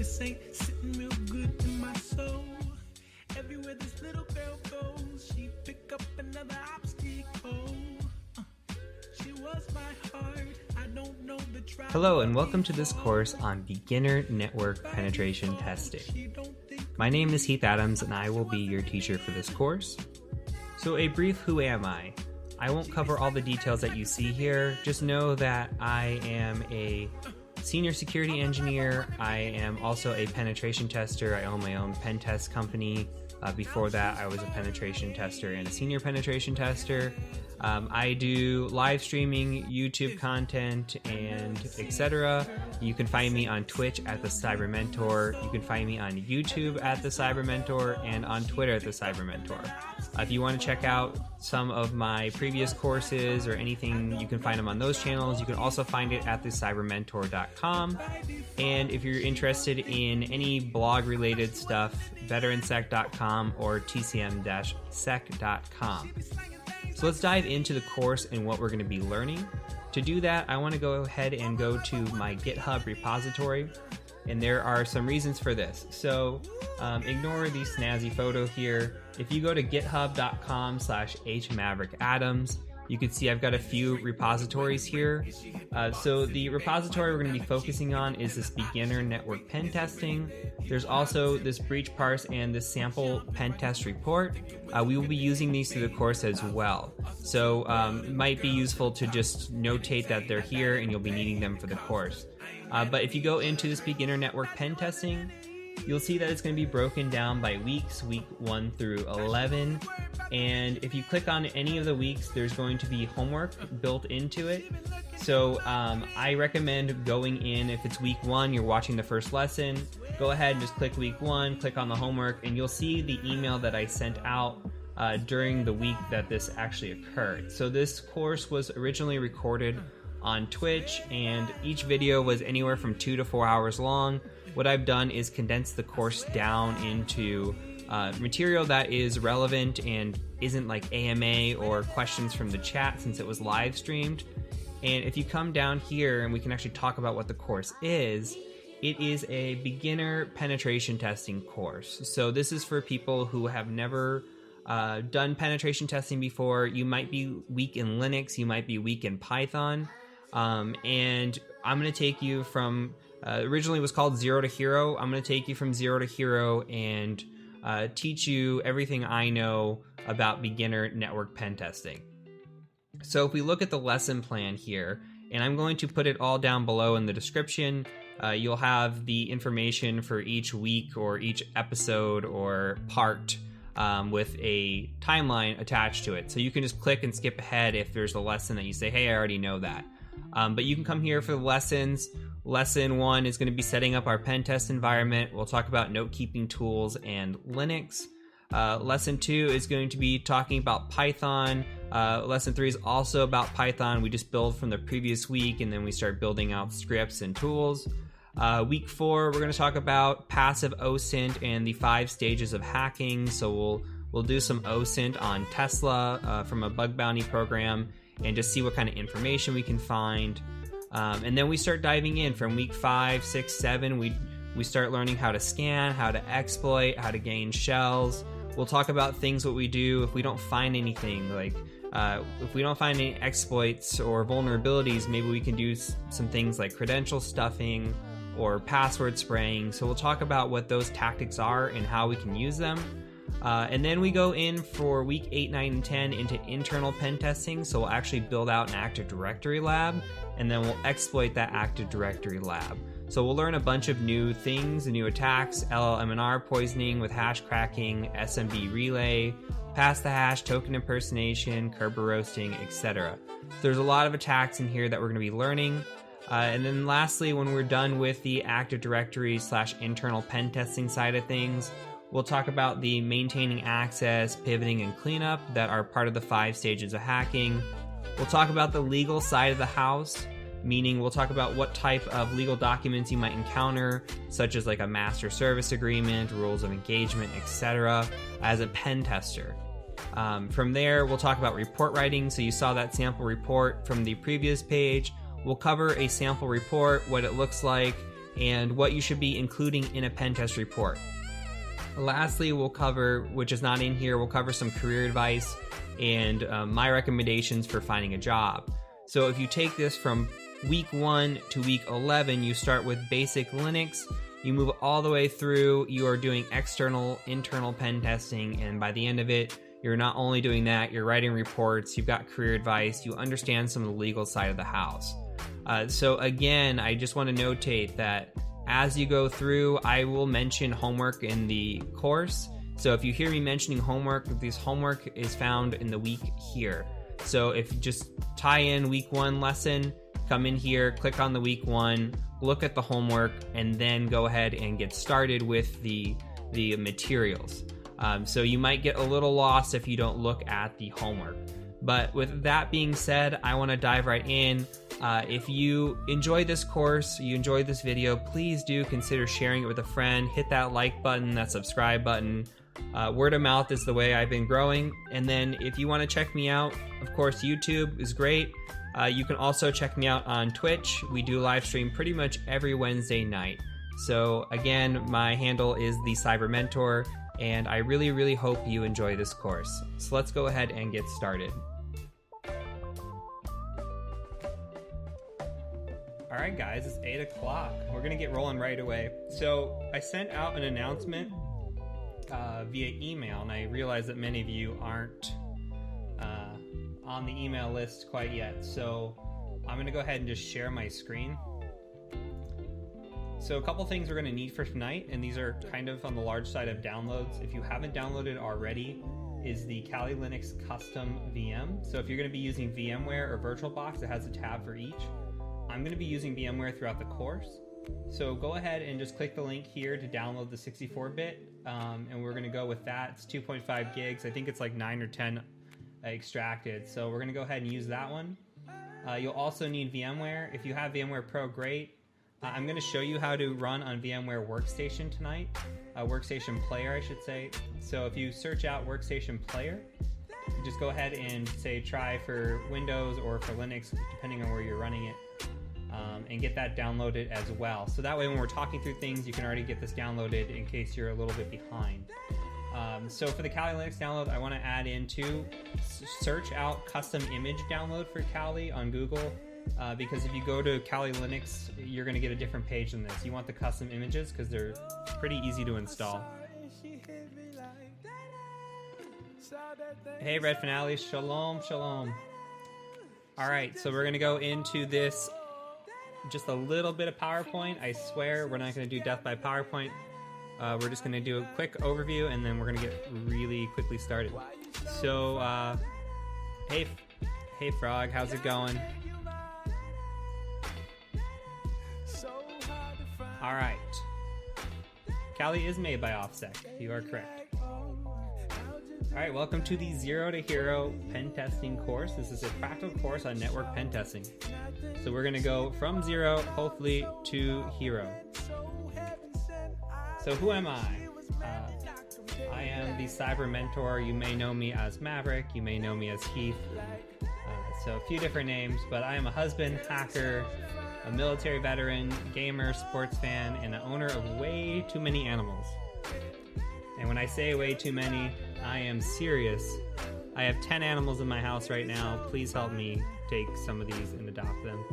This ain't sitting real good in my soul. Everywhere this little girl goes, she pick up another obstacle. She was my heart. I don't know the try. Hello and welcome to this course on beginner network penetration testing. My name is Heath Adams and I will be your teacher for this course. So a brief who am I? I won't cover all the details that you see here. Just know that I am a senior security engineer. I am also a penetration tester. I own my own pen test company. Before that, I was a penetration tester and a senior penetration tester. I do live streaming, YouTube content, and etc. You can find me on Twitch at the Cyber Mentor. You can find me on YouTube at the Cyber Mentor and on Twitter at the Cyber Mentor. If you want to check out some of my previous courses or anything, you can find them on those channels. You can also find it at thecybermentor.com. And if you're interested in any blog-related stuff, veteransec.com or tcm-sec.com. So let's dive into the course and what we're going to be learning. To do that, I want to go ahead and go to my GitHub repository. And there are some reasons for this. So ignore the snazzy photo here. If you go to github.com/hmaverickadams, you can see I've got a few repositories here. So the repository we're going to be focusing on is this beginner network pen testing. There's also this breach parse and this sample pen test report. We will be using these through the course as well. So it might be useful to just notate that they're here and you'll be needing them for the course. But if you go into this beginner network pen testing, you'll see that it's going to be broken down by weeks, week 1 through 11. And if you click on any of the weeks, there's going to be homework built into it. So I recommend going in, if it's week 1, you're watching the first lesson, go ahead and just click week 1, click on the homework, and you'll see the email that I sent out during the week that this actually occurred. So this course was originally recorded on Twitch, and each video was anywhere from 2 to 4 hours long. What I've done is condense the course down into material that is relevant and isn't like AMA or questions from the chat since it was live streamed. And if you come down here and we can actually talk about what the course is, it is a beginner penetration testing course. So this is for people who have never done penetration testing before. You might be weak in Linux, you might be weak in Python. And I'm going to take you from, originally it was called Zero to Hero. I'm going to take you from Zero to Hero and teach you everything I know about beginner network pen testing. So if we look at the lesson plan here, and I'm going to put it all down below in the description, you'll have the information for each week or each episode or part with a timeline attached to it. So you can just click and skip ahead if there's a lesson that you say, hey, I already know that. But you can come here for the lessons. Lesson 1 is going to be setting up our pen test environment. We'll talk about note-keeping tools and Linux. Lesson 2 is going to be talking about Python. Lesson 3 is also about Python. We just build from the previous week and then we start building out scripts and tools. Week 4, we're going to talk about passive OSINT and the 5 stages of hacking. So we'll do some OSINT on Tesla from a bug bounty program and just see what kind of information we can find. And then we start diving in from week 5, 6, 7. We start learning how to scan, how to exploit, how to gain shells. We'll talk about things what we do if we don't find anything, like if we don't find any exploits or vulnerabilities, maybe we can do some things like credential stuffing or password spraying. So we'll talk about what those tactics are and how we can use them. And then we go in for week 8, 9, and 10 into internal pen testing. So we'll actually build out an Active Directory lab, and then we'll exploit that Active Directory lab. So we'll learn a bunch of new things, new attacks, LLM&R poisoning with hash cracking, SMB relay, pass the hash, token impersonation, Kerber roasting, etc. So there's a lot of attacks in here that we're going to be learning. And then lastly, when we're done with the Active Directory / internal pen testing side of things, we'll talk about the maintaining access, pivoting, and cleanup that are part of the 5 stages of hacking. We'll talk about the legal side of the house, meaning we'll talk about what type of legal documents you might encounter, such as like a master service agreement, rules of engagement, etc., as a pen tester. From there, we'll talk about report writing. So you saw that sample report from the previous page. We'll cover a sample report, what it looks like, and what you should be including in a pen test report. Lastly, we'll cover, which is not in here, we'll cover some career advice and my recommendations for finding a job. So if you take this from week 1 to week 11, you start with basic Linux, you move all the way through, you are doing external, internal pen testing, and by the end of it, you're not only doing that, you're writing reports, you've got career advice, you understand some of the legal side of the house. So again, I just want to notate that as you go through, I will mention homework in the course. So if you hear me mentioning homework, this homework is found in the week here. So if you just tie in week 1 lesson, come in here, click on the week 1, look at the homework, and then go ahead and get started with the materials. So you might get a little lost if you don't look at the homework. But with that being said, I want to dive right in. If you enjoy this course, you enjoy this video, please do consider sharing it with a friend. Hit that like button, that subscribe button. Word of mouth is the way I've been growing. And then if you want to check me out, of course, YouTube is great. You can also check me out on Twitch. We do live stream pretty much every Wednesday night. So again, my handle is the Cyber Mentor, and I really, really hope you enjoy this course. So let's go ahead and get started. All right, guys, it's 8 o'clock. We're gonna get rolling right away. So I sent out an announcement via email, and I realize that many of you aren't on the email list quite yet. So I'm gonna go ahead and just share my screen. So a couple things we're gonna need for tonight, and these are kind of on the large side of downloads. If you haven't downloaded already, is the Kali Linux custom VM. So if you're gonna be using VMware or VirtualBox, it has a tab for each. I'm going to be using VMware throughout the course. So go ahead and just click the link here to download the 64-bit, and we're going to go with that. It's 2.5 gigs. I think it's like 9 or 10 extracted. So we're going to go ahead and use that one. You'll also need VMware. If you have VMware Pro, great. I'm going to show you how to run on VMware Workstation tonight. Workstation Player, I should say. So if you search out Workstation Player, just go ahead and say try for Windows or for Linux, depending on where you're running it. And get that downloaded as well. So that way when we're talking through things, you can already get this downloaded in case you're a little bit behind. So for the Kali Linux download, I want to add into search out custom image download for Kali on Google, because if you go to Kali Linux, you're going to get a different page than this. You want the custom images because they're pretty easy to install. Hey, Red Finale, shalom, shalom. All right, so we're going to go into this. Just a little bit of PowerPoint. I swear we're not going to do death by PowerPoint. We're just going to do a quick overview, and then we're going to get really quickly started. So, hey Frog, how's it going? All right. Kali is made by Offset. You are correct. All right, welcome to the Zero to Hero pen testing course. This is a practical course on network pen testing. So we're gonna go from zero, hopefully, to hero. So who am I? I am the Cyber Mentor. You may know me as Maverick. You may know me as Heath. So a few different names, but I am a husband, hacker, a military veteran, gamer, sports fan, and an owner of way too many animals. And when I say way too many, I am serious. I have 10 animals in my house right now. Please help me take some of these and adopt them.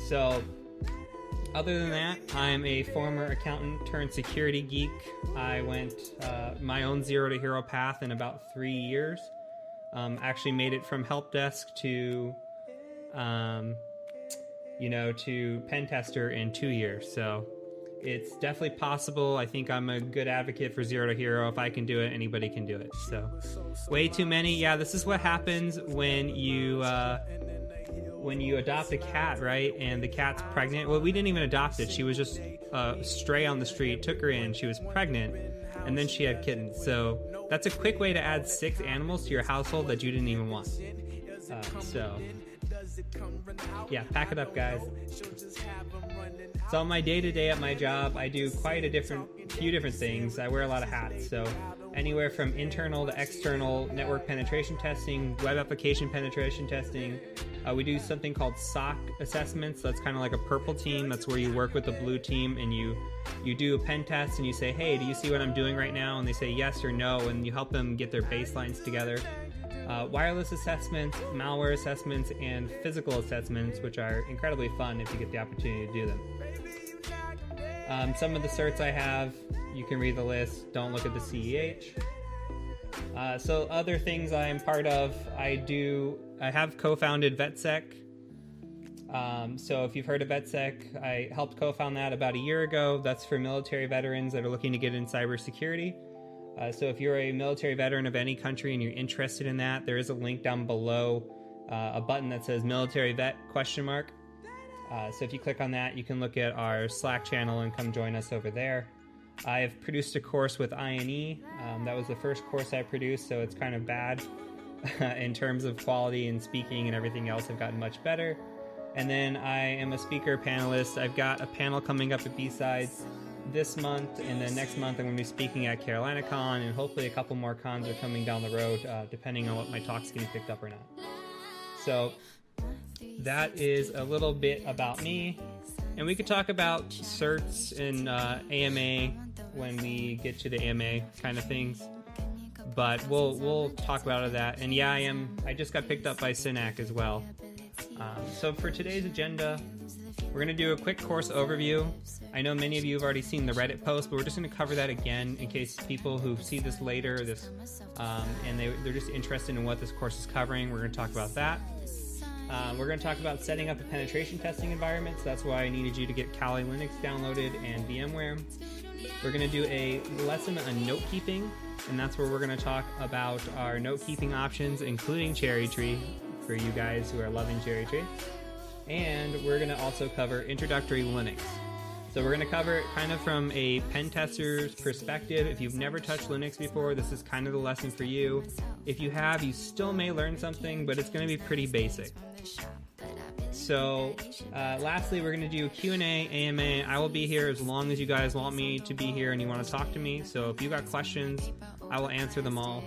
So, other than that, I'm a former accountant turned security geek. I went my own Zero to Hero path in about 3 years. Actually made it from help desk to, to pen tester in 2 years. So it's definitely possible. I think I'm a good advocate for Zero to Hero. If I can do it, anybody can do it. So way too many. Yeah, this is what happens when you adopt a cat, right? And the cat's pregnant. Well, we didn't even adopt it. She was just stray on the street, took her in. She was pregnant, and then she had kittens. So that's a quick way to add 6 animals to your household that you didn't even want. Yeah, pack it up, guys. So my day-to-day at my job, I do quite a few different things. I wear a lot of hats. So anywhere from internal to external network penetration testing, web application penetration testing, We do something called SOC assessments. That's kind of like a purple team. That's where you work with the blue team and you do a pen test and you say, hey, do you see what I'm doing right now? And they say yes or no, and you help them get their baselines together. Wireless assessments, malware assessments, and physical assessments, which are incredibly fun if you get the opportunity to do them. Some of the certs I have, you can read the list. Don't look at the CEH. So other things I am part of, I have co-founded VetSec. So if you've heard of VetSec, I helped co-found that about a year ago. That's for military veterans that are looking to get in cybersecurity. So if you're a military veteran of any country and you're interested in that, there is a link down below, a button that says military vet ? So if you click on that, you can look at our Slack channel and come join us over there. I have produced a course with INE. That was the first course I produced, so it's kind of bad in terms of quality and speaking and everything else. I've gotten much better. And then I am a speaker panelist. I've got a panel coming up at B-Sides this month, and then next month I'm going to be speaking at Carolina Con, and hopefully a couple more cons are coming down the road, depending on what my talk's getting picked up or not. So that is a little bit about me, and we could talk about certs and AMA when we get to the AMA kind of things, but we'll talk about that. And yeah, I just got picked up by SYNAC as well. So for today's agenda, we're going to do a quick course overview. I know many of you have already seen the Reddit post, but we're just going to cover that again in case people who see this later, and they're just interested in what this course is covering. We're going to talk about that. We're going to talk about setting up a penetration testing environment, so that's why I needed you to get Kali Linux downloaded and VMware. We're going to do a lesson on note keeping, and that's where we're going to talk about our note keeping options, including Cherry Tree, for you guys who are loving Cherry Tree. And we're going to also cover introductory Linux. So we're going to cover it kind of from a pen tester's perspective. If you've never touched Linux before, this is kind of the lesson for you. If you have, you still may learn something, but it's going to be pretty basic. So lastly, we're going to do Q&A, AMA. I will be here as long as you guys want me to be here and you want to talk to me. So if you got questions, I will answer them all.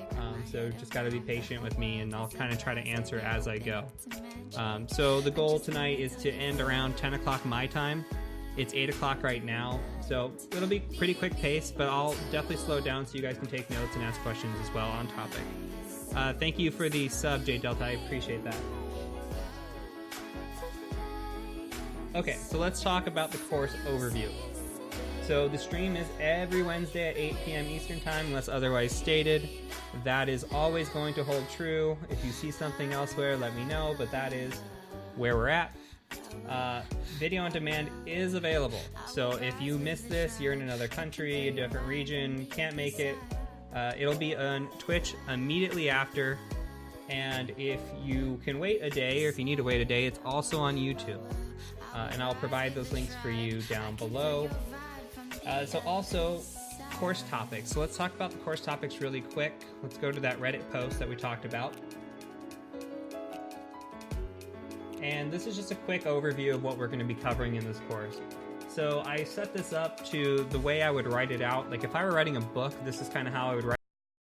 So just got to be patient with me, and I'll kind of try to answer as I go. So the goal tonight is to end around 10 o'clock my time. It's 8 o'clock right now, so it'll be pretty quick pace, but I'll definitely slow down so you guys can take notes and ask questions as well on topic. Thank you for the sub, J Delta. I appreciate that. Okay, so let's talk about the course overview. So the stream is every Wednesday at 8 p.m. Eastern Time, unless otherwise stated. That is always going to hold true. If you see something elsewhere, let me know, but that is where we're at. Video on demand is available. So if you miss this, you're in another country, a different region, can't make it, it'll be on Twitch immediately after. And if you can wait a day, or if you need to wait a day, it's also on YouTube. And I'll provide those links for you down below. So also, course topics. So let's talk about the course topics really quick. Let's go to that Reddit post that we talked about. And this is just a quick overview of what we're going to be covering in this course. So I set this up to the way I would write it out. Like if I were writing a book, this is kind of how I would write